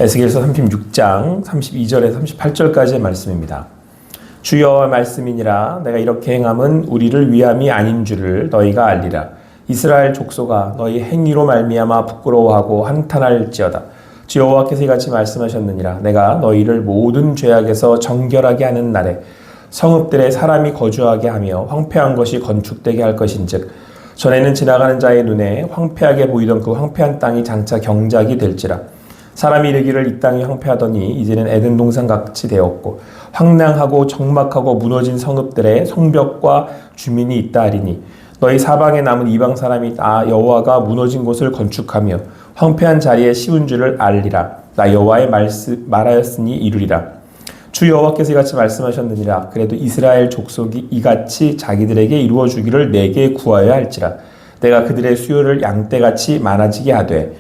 에스겔서 36장 32절에서 38절까지의 말씀입니다. 주 여호와의 말씀이니라. 내가 이렇게 행함은 우리를 위함이 아닌 줄을 너희가 알리라. 이스라엘 족속아, 너희 행위로 말미암아 부끄러워하고 한탄할지어다. 주 여호와께서 이같이 말씀하셨느니라. 내가 너희를 모든 죄악에서 정결하게 하는 날에 성읍들에 사람이 거주하게 하며 황폐한 것이 건축되게 할 것인즉, 전에는 지나가는 자의 눈에 황폐하게 보이던 그 황폐한 땅이 장차 경작이 될지라. 사람이 이르기를 이 땅이 황폐하더니 이제는 에덴 동산 같이 되었고 황량하고 적막하고 무너진 성읍들에 성벽과 주민이 있다 하리니, 너희 사방에 남은 이방 사람이 나 여호와가 무너진 곳을 건축하며 황폐한 자리에 씌운 줄을 알리라. 나 여호와의 말하였으니 이루리라. 주 여호와께서 이같이 말씀하셨느니라. 그래도 이스라엘 족속이 이같이 자기들에게 이루어 주기를 내게 구하여야 할지라. 내가 그들의 수요를 양떼같이 많아지게 하되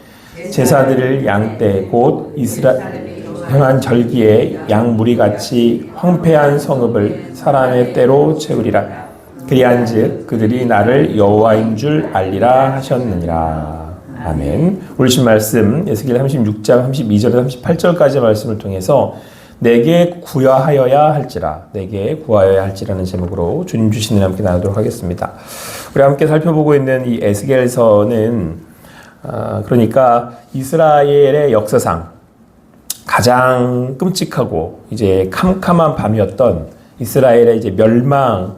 제사드릴 양떼 곧 이스라엘 행한 절기에 양무리같이 황폐한 성읍을 사람의 때로 채우리라. 그리한즉 그들이 나를 여호와인 줄 알리라 하셨느니라. 아멘. 오르신 말씀 에스겔 36장 32절에서 38절까지의 말씀을 통해서 내게 구하여야 할지라, 내게 구하여야 할지라는 제목으로 주님 주시는 함께 나누도록 하겠습니다. 우리 함께 살펴보고 있는 이 에스겔서는 그러니까 이스라엘의 역사상 가장 끔찍하고 이제 캄캄한 밤이었던 이스라엘의 이제 멸망,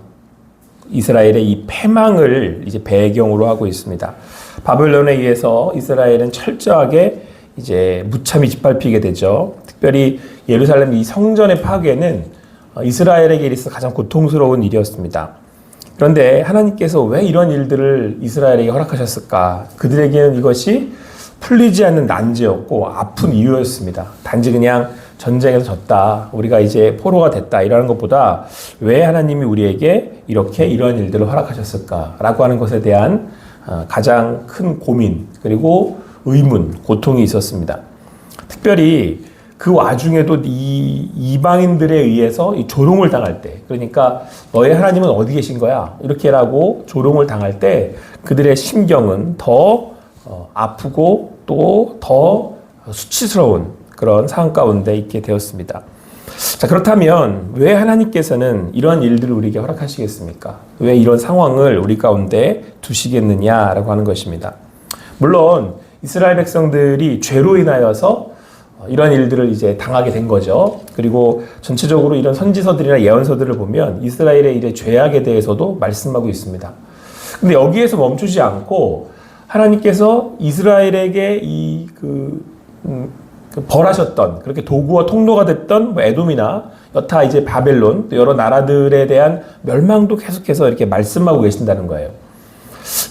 이스라엘의 이 패망을 이제 배경으로 하고 있습니다. 바벨론에 의해서 이스라엘은 철저하게 이제 무참히 짓밟히게 되죠. 특별히 예루살렘 이 성전의 파괴는 이스라엘에게 있어서 가장 고통스러운 일이었습니다. 그런데 하나님께서 왜 이런 일들을 이스라엘에게 허락하셨을까? 그들에게는 이것이 풀리지 않는 난제였고 아픈 이유였습니다. 단지 그냥 전쟁에서 졌다, 우리가 이제 포로가 됐다 이라는 것보다 왜 하나님이 우리에게 이렇게 이런 일들을 허락하셨을까라고 하는 것에 대한 가장 큰 고민, 그리고 의문, 고통이 있었습니다. 특별히 그 와중에도 이 이방인들에 의해서 이 조롱을 당할 때, 그러니까 너의 하나님은 어디 계신 거야? 이렇게라고 조롱을 당할 때 그들의 심경은 더 아프고 또 더 수치스러운 그런 상황 가운데 있게 되었습니다. 자, 그렇다면 왜 하나님께서는 이런 일들을 우리에게 허락하시겠습니까? 왜 이런 상황을 우리 가운데 두시겠느냐라고 하는 것입니다. 물론 이스라엘 백성들이 죄로 인하여서 이런 일들을 이제 당하게 된 거죠. 그리고 전체적으로 이런 선지서들이나 예언서들을 보면 이스라엘의 일의 죄악에 대해서도 말씀하고 있습니다. 근데 여기에서 멈추지 않고 하나님께서 이스라엘에게 벌하셨던, 그렇게 도구와 통로가 됐던 에돔이나 여타 이제 바벨론, 또 여러 나라들에 대한 멸망도 계속해서 이렇게 말씀하고 계신다는 거예요.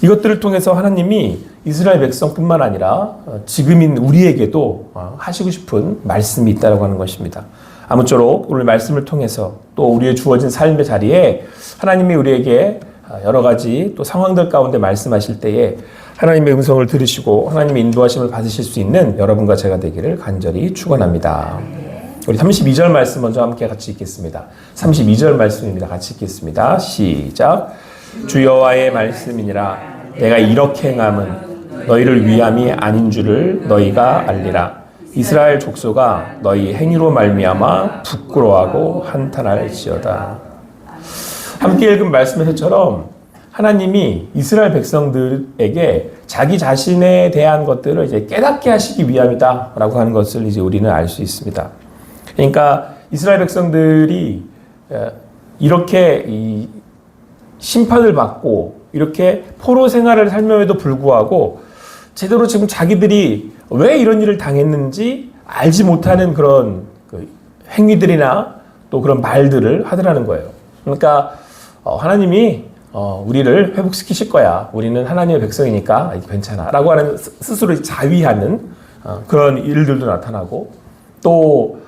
이것들을 통해서 하나님이 이스라엘 백성뿐만 아니라 지금인 우리에게도 하시고 싶은 말씀이 있다고 하는 것입니다. 아무쪼록 오늘 말씀을 통해서 또 우리의 주어진 삶의 자리에 하나님이 우리에게 여러 가지 또 상황들 가운데 말씀하실 때에 하나님의 음성을 들으시고 하나님의 인도하심을 받으실 수 있는 여러분과 제가 되기를 간절히 축원합니다. 우리 32절 말씀 먼저 함께 같이 읽겠습니다. 32절 말씀입니다. 같이 읽겠습니다. 시작. 주 여호와의 말씀이니라. 내가 이렇게 행함은 너희를 위함이 아닌 줄을 너희가 알리라. 이스라엘 족속아, 너희 행위로 말미암아 부끄러워하고 한탄할지어다. 함께 읽은 말씀에서처럼 하나님이 이스라엘 백성들에게 자기 자신에 대한 것들을 이제 깨닫게 하시기 위함이다라고 하는 것을 이제 우리는 알 수 있습니다. 그러니까 이스라엘 백성들이 이렇게 이 심판을 받고 이렇게 포로 생활을 살면에도 불구하고 제대로 지금 자기들이 왜 이런 일을 당했는지 알지 못하는 그런 행위들이나 또 그런 말들을 하더라는 거예요. 그러니까 하나님이 우리를 회복시키실 거야. 우리는 하나님의 백성이니까 괜찮아. 라고 하는 스스로 자위하는 그런 일들도 나타나고, 또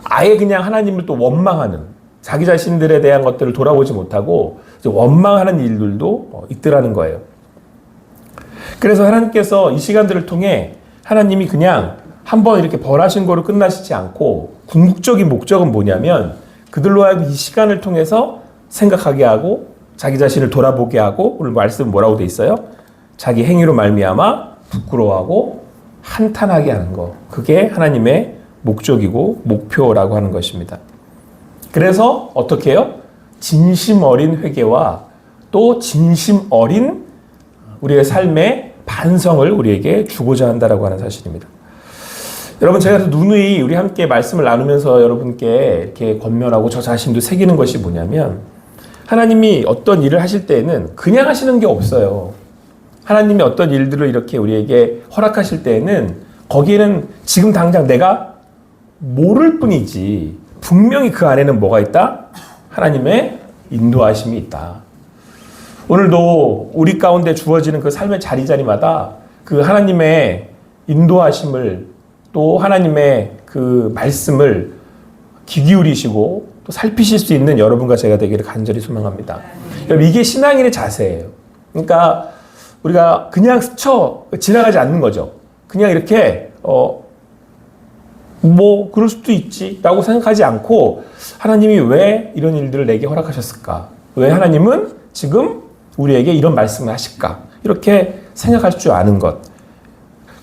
아예 그냥 하나님을 또 원망하는, 자기 자신들에 대한 것들을 돌아보지 못하고 원망하는 일들도 있더라는 거예요. 그래서 하나님께서 이 시간들을 통해 하나님이 그냥 한번 이렇게 벌하신 거로 끝나시지 않고 궁극적인 목적은 뭐냐면 그들로 하여금 이 시간을 통해서 생각하게 하고 자기 자신을 돌아보게 하고, 오늘 말씀은 뭐라고 돼 있어요? 자기 행위로 말미암아 부끄러워하고 한탄하게 하는 거. 그게 하나님의 목적이고 목표라고 하는 것입니다. 그래서 어떻게 해요? 진심 어린 회개와 또 진심 어린 우리의 삶의 반성을 우리에게 주고자 한다라고 하는 사실입니다. 여러분, 제가 누누이 우리 함께 말씀을 나누면서 여러분께 이렇게 권면하고 저 자신도 새기는 것이 뭐냐면, 하나님이 어떤 일을 하실 때에는 그냥 하시는 게 없어요. 하나님이 어떤 일들을 이렇게 우리에게 허락하실 때에는 거기에는 지금 당장 내가 모를 뿐이지 분명히 그 안에는 뭐가 있다? 하나님의 인도하심이 있다. 오늘도 우리 가운데 주어지는 그 삶의 자리자리마다 그 하나님의 인도하심을, 또 하나님의 그 말씀을 귀 기울이시고 또 살피실 수 있는 여러분과 제가 되기를 간절히 소망합니다. 여러분, 이게 신앙인의 자세예요. 그러니까 우리가 그냥 스쳐 지나가지 않는 거죠. 그냥 이렇게 뭐 그럴 수도 있지 라고 생각하지 않고, 하나님이 왜 이런 일들을 내게 허락하셨을까? 왜 하나님은 지금 우리에게 이런 말씀을 하실까? 이렇게 생각할 줄 아는 것.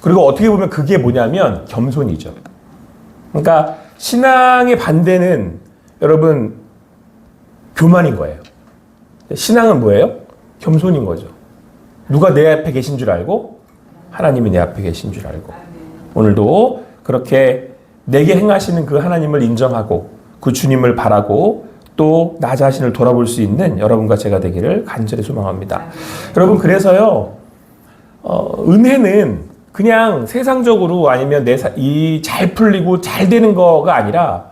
그리고 어떻게 보면 그게 뭐냐면 겸손이죠. 그러니까 신앙의 반대는 여러분 교만인 거예요. 신앙은 뭐예요? 겸손인 거죠. 누가 내 앞에 계신 줄 알고? 하나님이 내 앞에 계신 줄 알고. 오늘도 그렇게 내게 행하시는 그 하나님을 인정하고 그 주님을 바라고 또 나 자신을 돌아볼 수 있는 여러분과 제가 되기를 간절히 소망합니다. 여러분, 그래서요, 은혜는 그냥 세상적으로 아니면 이 잘 풀리고 잘 되는 거가 아니라,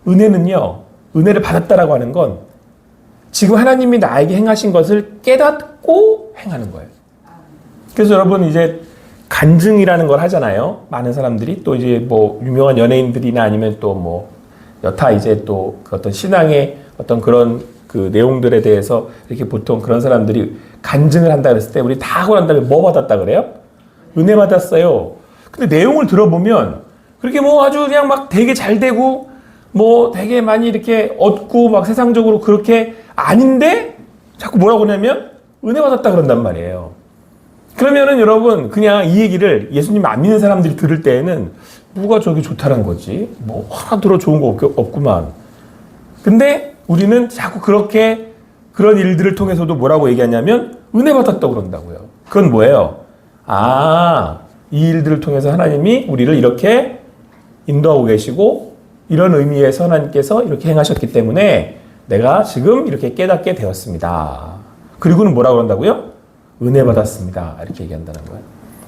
은혜는요, 은혜를 받았다라고 하는 건 지금 하나님이 나에게 행하신 것을 깨닫고 행하는 거예요. 그래서 여러분, 이제 간증이라는 걸 하잖아요. 많은 사람들이 또 이제 뭐 유명한 연예인들이나 아니면 또 뭐 여타 이제 또 그 어떤 신앙의 어떤 그런 그 내용들에 대해서 이렇게 보통 그런 사람들이 간증을 한다 그랬을 때 우리 다 하고 난 다음에 뭐 받았다 그래요? 은혜 받았어요. 근데 내용을 들어보면 그렇게 뭐 아주 그냥 막 되게 잘 되고 뭐 되게 많이 이렇게 얻고 막 세상적으로 그렇게 아닌데 자꾸 뭐라고 하냐면 은혜 받았다 그런단 말이에요. 그러면은 여러분, 그냥 이 얘기를 예수님 안 믿는 사람들이 들을 때에는 뭐가 저기 좋다는 거지? 뭐 하나 들어 좋은 거 없구만. 근데 우리는 자꾸 그렇게 그런 일들을 통해서도 뭐라고 얘기하냐면 은혜 받았다고 그런다고요. 그건 뭐예요? 이 일들을 통해서 하나님이 우리를 이렇게 인도하고 계시고 이런 의미에서 하나님께서 이렇게 행하셨기 때문에 내가 지금 이렇게 깨닫게 되었습니다. 그리고는 뭐라고 그런다고요? 은혜 받았습니다. 이렇게 얘기한다는 거예요.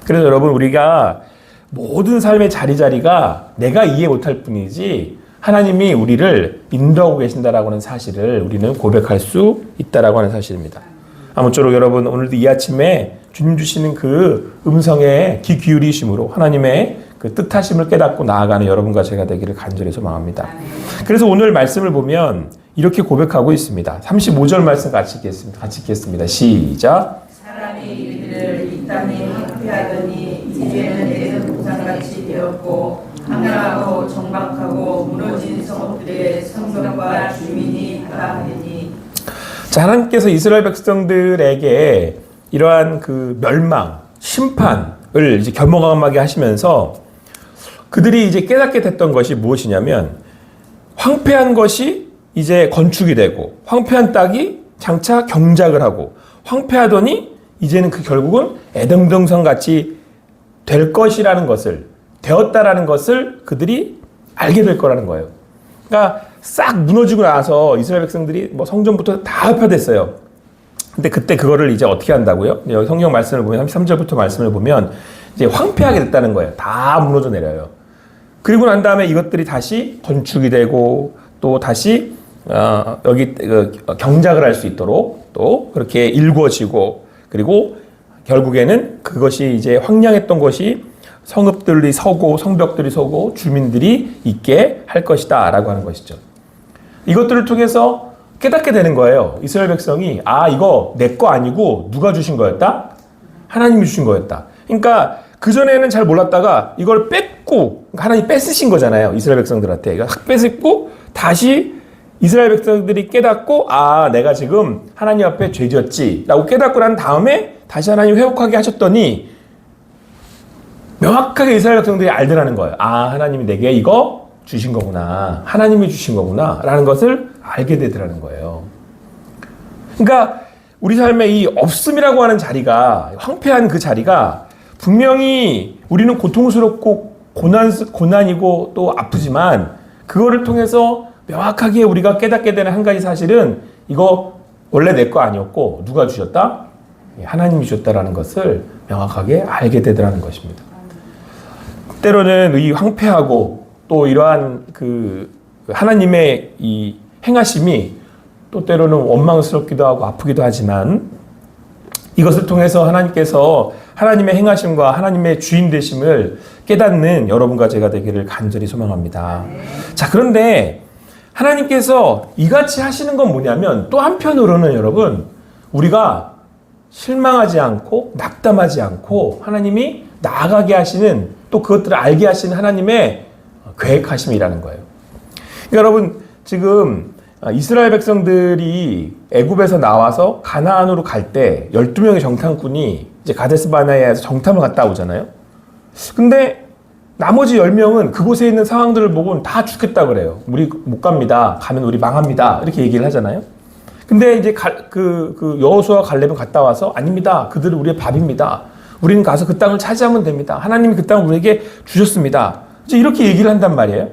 그래서 여러분, 우리가 모든 삶의 자리자리가 내가 이해 못할 뿐이지 하나님이 우리를 인도하고 계신다라고 하는 사실을 우리는 고백할 수 있다라고 하는 사실입니다. 아무쪼록 여러분, 오늘도 이 아침에 주님 주시는 그 음성에 귀 기울이심으로 하나님의 그 뜻하심을 깨닫고 나아가는 여러분과 제가 되기를 간절히 소망합니다. 그래서 오늘 말씀을 보면 이렇게 고백하고 있습니다. 35절 말씀 같이 읽겠습니다. 시작. 사람이 이르기를 이 땅에 황폐하더니 이제는 에덴 동산같이 되었고 황량하고 정박하고 무너진 성읍들의 성벽과 주민이 다하리니. 자, 하나님께서 이스라엘 백성들에게 이러한 그 멸망, 심판을 이제 경험하게 하시면서 그들이 이제 깨닫게 됐던 것이 무엇이냐면, 황폐한 것이 이제 건축이 되고 황폐한 땅이 장차 경작을 하고 황폐하더니 이제는 그 결국은 에덴 동산 같이 될 것이라는 것을, 되었다라는 것을 그들이 알게 될 거라는 거예요. 그러니까 싹 무너지고 나서 이스라엘 백성들이 뭐 성전부터 다 흡혈됐어요. 근데 그때 그거를 이제 어떻게 한다고요? 여기 성경 말씀을 보면 33절부터 말씀을 보면 이제 황폐하게 됐다는 거예요. 다 무너져 내려요. 그리고 난 다음에 이것들이 다시 건축이 되고 또 다시 여기 경작을 할 수 있도록 또 그렇게 일구어지고, 그리고 결국에는 그것이 이제 황량했던 것이 성읍들이 서고 성벽들이 서고 주민들이 있게 할 것이다 라고 하는 것이죠. 이것들을 통해서 깨닫게 되는 거예요. 이스라엘 백성이 이거 내 거 아니고 누가 주신 거였다? 하나님이 주신 거였다. 그러니까 그전에는 잘 몰랐다가 이걸 뺏고, 하나님이 뺏으신 거잖아요. 이스라엘 백성들한테. 확 뺏고 다시 이스라엘 백성들이 깨닫고 내가 지금 하나님 앞에 죄졌지 라고 깨닫고 난 다음에 다시 하나님 회복하게 하셨더니 명확하게 이스라엘 백성들이 알더라는 거예요. 아, 하나님이 내게 이거 주신 거구나. 하나님이 주신 거구나. 라는 것을 알게 되더라는 거예요. 그러니까 우리 삶의 이 없음이라고 하는 자리가, 황폐한 그 자리가 분명히 우리는 고통스럽고 고난이고 또 아프지만 그거를 통해서 명확하게 우리가 깨닫게 되는 한 가지 사실은 이거 원래 내 거 아니었고 누가 주셨다? 하나님이 주셨다라는 것을 명확하게 알게 되더라는 것입니다. 때로는 이 황폐하고 또 이러한 그 하나님의 이 행하심이 또 때로는 원망스럽기도 하고 아프기도 하지만 이것을 통해서 하나님께서 하나님의 행하심과 하나님의 주인 되심을 깨닫는 여러분과 제가 되기를 간절히 소망합니다. 자, 그런데 하나님께서 이같이 하시는 건 뭐냐면 또 한편으로는 여러분 우리가 실망하지 않고 낙담하지 않고 하나님이 나아가게 하시는 또 그것들을 알게 하시는 하나님의 계획하심이라는 거예요. 그러니까 여러분 지금 이스라엘 백성들이 애굽에서 나와서 가나안으로 갈 때 12명의 정탐꾼이 이제 가데스 바네아에서 정탐을 갔다 오잖아요. 근데 나머지 10명은 그곳에 있는 상황들을 보고는 다 죽겠다 그래요. 우리 못 갑니다. 가면 우리 망합니다. 이렇게 얘기를 하잖아요. 근데 이제 여호수아와 갈렙은 갔다 와서 아닙니다. 그들은 우리의 밥입니다. 우리는 가서 그 땅을 차지하면 됩니다. 하나님이 그 땅을 우리에게 주셨습니다. 이제 이렇게 얘기를 한단 말이에요.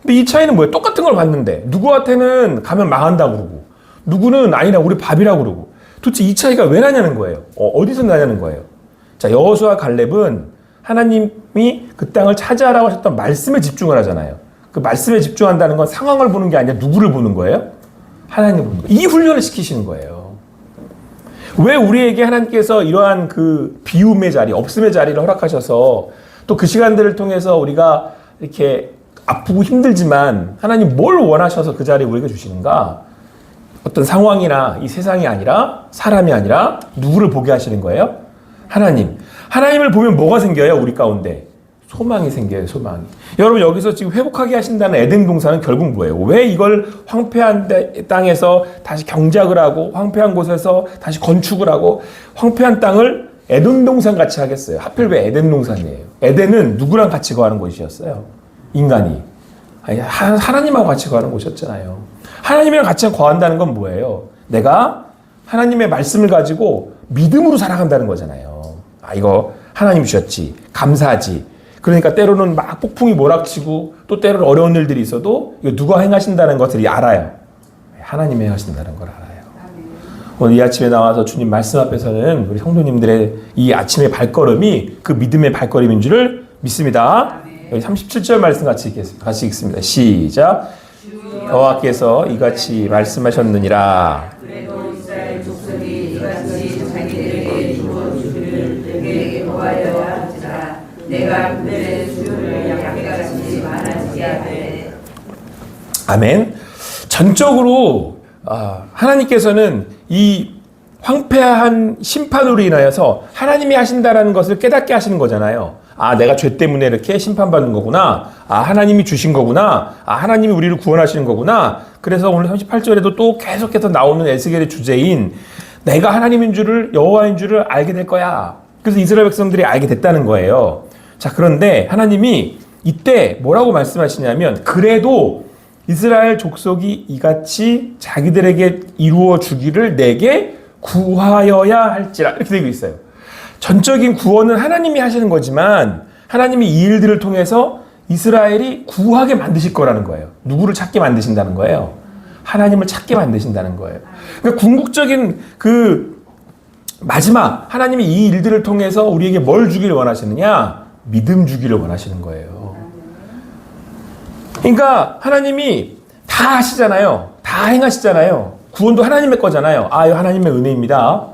근데 이 차이는 뭐예요? 똑같은 걸 봤는데 누구한테는 가면 망한다고 그러고 누구는 아니라 우리 밥이라고 그러고 도대체 이 차이가 왜 나냐는 거예요. 어디서 나냐는 거예요. 자, 여호수아 갈렙은 하나님이 그 땅을 차지하라고 하셨던 말씀에 집중을 하잖아요. 그 말씀에 집중한다는 건 상황을 보는 게 아니라 누구를 보는 거예요? 하나님을 보는 거예요. 이 훈련을 시키시는 거예요. 왜 우리에게 하나님께서 이러한 그 비움의 자리, 없음의 자리를 허락하셔서 또 그 시간들을 통해서 우리가 이렇게 아프고 힘들지만 하나님 뭘 원하셔서 그 자리에 우리에게 주시는가? 어떤 상황이나 이 세상이 아니라 사람이 아니라 누구를 보게 하시는 거예요? 하나님. 하나님을 보면 뭐가 생겨요? 우리 가운데. 소망이 생겨요. 소망이. 여러분 여기서 지금 회복하게 하신다는 에덴 동산은 결국 뭐예요? 왜 이걸 황폐한 땅에서 다시 경작을 하고 황폐한 곳에서 다시 건축을 하고 황폐한 땅을 에덴 동산 같이 하겠어요? 하필 왜 에덴 동산이에요? 에덴은 누구랑 같이 거하는 곳이었어요? 인간이. 아니, 하나님하고 같이 거하는 곳이었잖아요. 하나님이랑 같이 거한다는 건 뭐예요? 내가 하나님의 말씀을 가지고 믿음으로 살아간다는 거잖아요. 아, 이거 하나님 주셨지. 감사하지. 그러니까 때로는 막 폭풍이 몰아치고 또 때로는 어려운 일들이 있어도 이거 누가 행하신다는 것을 알아요. 하나님이 행하신다는 걸 알아요. 오늘 이 아침에 나와서 주님 말씀 앞에서는 우리 성도님들의 이 아침의 발걸음이 그 믿음의 발걸음인 줄을 믿습니다. 여기 37절 말씀 같이 읽습니다. 시작. 여호와께서 이같이 말씀하셨느니라. 그래도 이스라엘 족속이 이같이 자기들에게 주어주기를 내게 구하여야 할지라. 내가 그들의 수요를 양떼같이 많아지게 하되. 아멘. 전적으로 하나님께서는 이 황폐한 심판으로 인하여서 하나님이 하신다라는 것을 깨닫게 하시는 거잖아요. 아, 내가 죄 때문에 이렇게 심판받는 거구나. 아, 하나님이 주신 거구나. 아, 하나님이 우리를 구원하시는 거구나. 그래서 오늘 38절에도 또 계속해서 나오는 에스겔의 주제인 내가 하나님인 줄을, 여호와인 줄을 알게 될 거야. 그래서 이스라엘 백성들이 알게 됐다는 거예요. 자, 그런데 하나님이 이때 뭐라고 말씀하시냐면 그래도 이스라엘 족속이 이같이 자기들에게 이루어 주기를 내게 구하여야 할지라 이렇게 되고 있어요. 전적인 구원은 하나님이 하시는 거지만 하나님이 이 일들을 통해서 이스라엘이 구하게 만드실 거라는 거예요. 누구를 찾게 만드신다는 거예요? 하나님을 찾게 만드신다는 거예요. 그러니까 궁극적인 그 마지막 하나님이 이 일들을 통해서 우리에게 뭘 주기를 원하시느냐? 믿음 주기를 원하시는 거예요. 그러니까 하나님이 다 하시잖아요. 다 행하시잖아요. 구원도 하나님의 거잖아요. 아, 이거 하나님의 은혜입니다.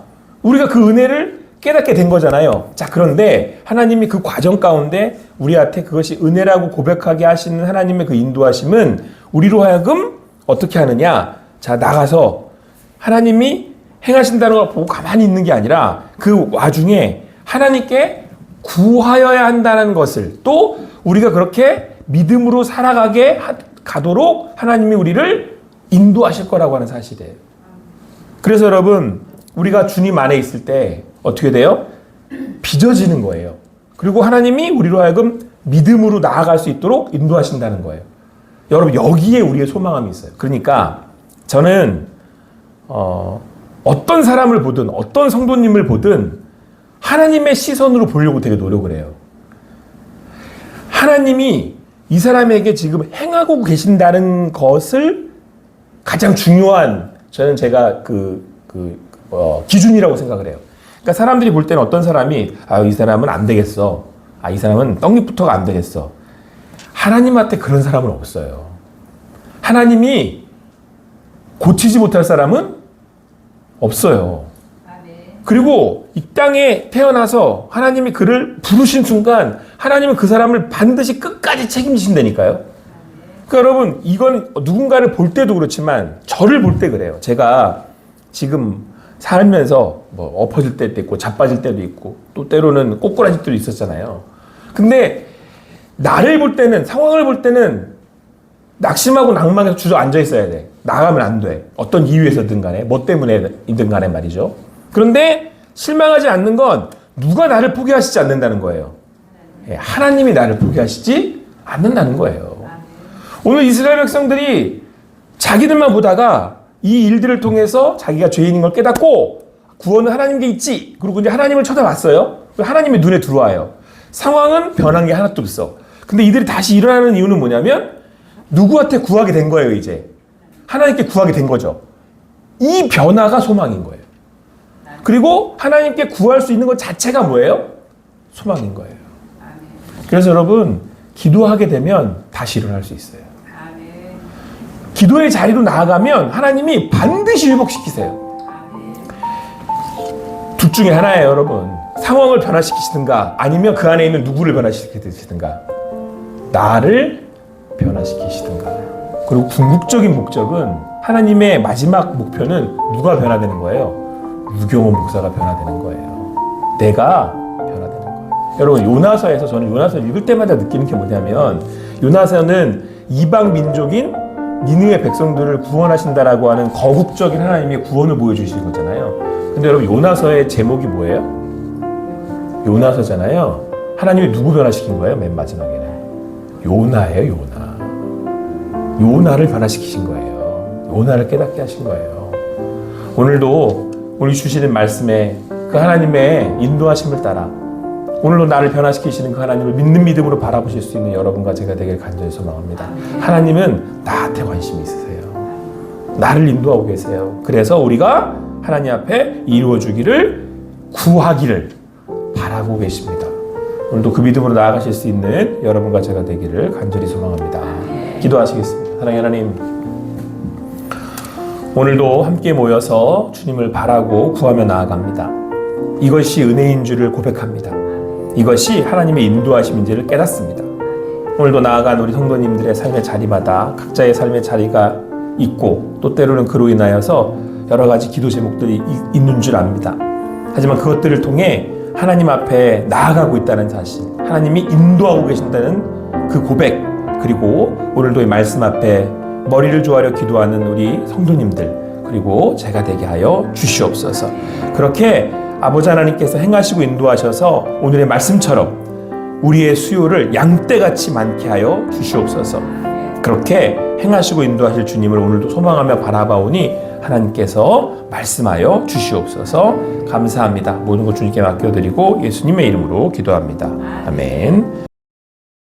우리가 그 은혜를 깨닫게 된 거잖아요. 자, 그런데 하나님이 그 과정 가운데 우리한테 그것이 은혜라고 고백하게 하시는 하나님의 그 인도하심은 우리로 하여금 어떻게 하느냐? 자, 나가서 하나님이 행하신다는 걸 보고 가만히 있는 게 아니라 그 와중에 하나님께 구하여야 한다는 것을 또 우리가 그렇게 믿음으로 살아가게 가도록 하나님이 우리를 인도하실 거라고 하는 사실이에요. 그래서 여러분, 우리가 주님 안에 있을 때 어떻게 돼요? 빚어지는 거예요. 그리고 하나님이 우리로 하여금 믿음으로 나아갈 수 있도록 인도하신다는 거예요. 여러분, 여기에 우리의 소망함이 있어요. 그러니까 저는 어떤 사람을 보든 어떤 성도님을 보든 하나님의 시선으로 보려고 되게 노력을 해요. 하나님이 이 사람에게 지금 행하고 계신다는 것을 가장 중요한, 저는 제가 기준이라고 생각을 해요. 그러니까 사람들이 볼 때는 어떤 사람이 이 사람은 안 되겠어. 이 사람은 떡잎부터가 안 되겠어. 하나님한테 그런 사람은 없어요. 하나님이 고치지 못할 사람은 없어요. 그리고 이 땅에 태어나서 하나님이 그를 부르신 순간 하나님은 그 사람을 반드시 끝까지 책임지신다니까요. 그러니까 여러분, 이건 누군가를 볼 때도 그렇지만 저를 볼 때 그래요. 제가 지금 살면서 뭐 엎어질 때도 있고 자빠질 때도 있고 또 때로는 꼬꾸라질 때도 있었잖아요. 근데 나를 볼 때는, 상황을 볼 때는 낙심하고 낭망해서 주저앉아 있어야 돼. 나가면 안 돼. 어떤 이유에서든 간에, 뭐 때문에든 간에 말이죠. 그런데 실망하지 않는 건 누가 나를 포기하시지 않는다는 거예요. 하나님이 나를 포기하시지 않는다는 거예요. 오늘 이스라엘 백성들이 자기들만 보다가 이 일들을 통해서 자기가 죄인인 걸 깨닫고 구원은 하나님께 있지. 그리고 이제 하나님을 쳐다봤어요. 하나님의 눈에 들어와요. 상황은 변한 게 하나도 없어. 근데 이들이 다시 일어나는 이유는 뭐냐면 누구한테 구하게 된 거예요, 이제. 하나님께 구하게 된 거죠. 이 변화가 소망인 거예요. 그리고 하나님께 구할 수 있는 것 자체가 뭐예요? 소망인 거예요. 그래서 여러분, 기도하게 되면 다시 일어날 수 있어요. 기도의 자리로 나아가면 하나님이 반드시 회복시키세요. 둘 중에 하나예요, 여러분. 상황을 변화시키시든가 아니면 그 안에 있는 누구를 변화시키시든가, 나를 변화시키시든가. 그리고 궁극적인 목적은, 하나님의 마지막 목표는 누가 변화되는 거예요? 유경호 목사가 변화되는 거예요. 내가 변화되는 거예요. 여러분, 요나서에서 저는 요나서 읽을 때마다 느끼는 게 뭐냐면, 요나서는 이방 민족인 니느웨 백성들을 구원하신다라고 하는 거국적인 하나님의 구원을 보여주시는 거잖아요. 근데 여러분, 요나서의 제목이 뭐예요? 요나서잖아요. 하나님이 누구 변화시킨 거예요? 맨 마지막에는 요나예요. 요나를 변화시키신 거예요. 요나를 깨닫게 하신 거예요. 오늘도 오늘 주시는 말씀에 그 하나님의 인도하심을 따라 오늘도 나를 변화시키시는 그 하나님을 믿는 믿음으로 바라보실 수 있는 여러분과 제가 되길 간절히 소망합니다. 하나님은 나한테 관심이 있으세요. 나를 인도하고 계세요. 그래서 우리가 하나님 앞에 이루어주기를, 구하기를 바라고 계십니다. 오늘도 그 믿음으로 나아가실 수 있는 여러분과 제가 되기를 간절히 소망합니다. 기도하시겠습니다. 사랑의 하나님, 오늘도 함께 모여서 주님을 바라고 구하며 나아갑니다. 이것이 은혜인 줄을 고백합니다. 이것이 하나님의 인도하심인지를 깨닫습니다. 오늘도 나아간 우리 성도님들의 삶의 자리마다 각자의 삶의 자리가 있고 또 때로는 그로 인하여서 여러 가지 기도 제목들이 있는 줄 압니다. 하지만 그것들을 통해 하나님 앞에 나아가고 있다는 사실, 하나님이 인도하고 계신다는 그 고백, 그리고 오늘도 이 말씀 앞에 머리를 조아려 기도하는 우리 성도님들, 그리고 제가 되게 하여 주시옵소서. 그렇게 아버지 하나님께서 행하시고 인도하셔서 오늘의 말씀처럼 우리의 수요를 양떼같이 많게 하여 주시옵소서. 그렇게 행하시고 인도하실 주님을 오늘도 소망하며 바라봐오니 하나님께서 말씀하여 주시옵소서. 감사합니다. 모든 것 주님께 맡겨드리고 예수님의 이름으로 기도합니다. 아멘.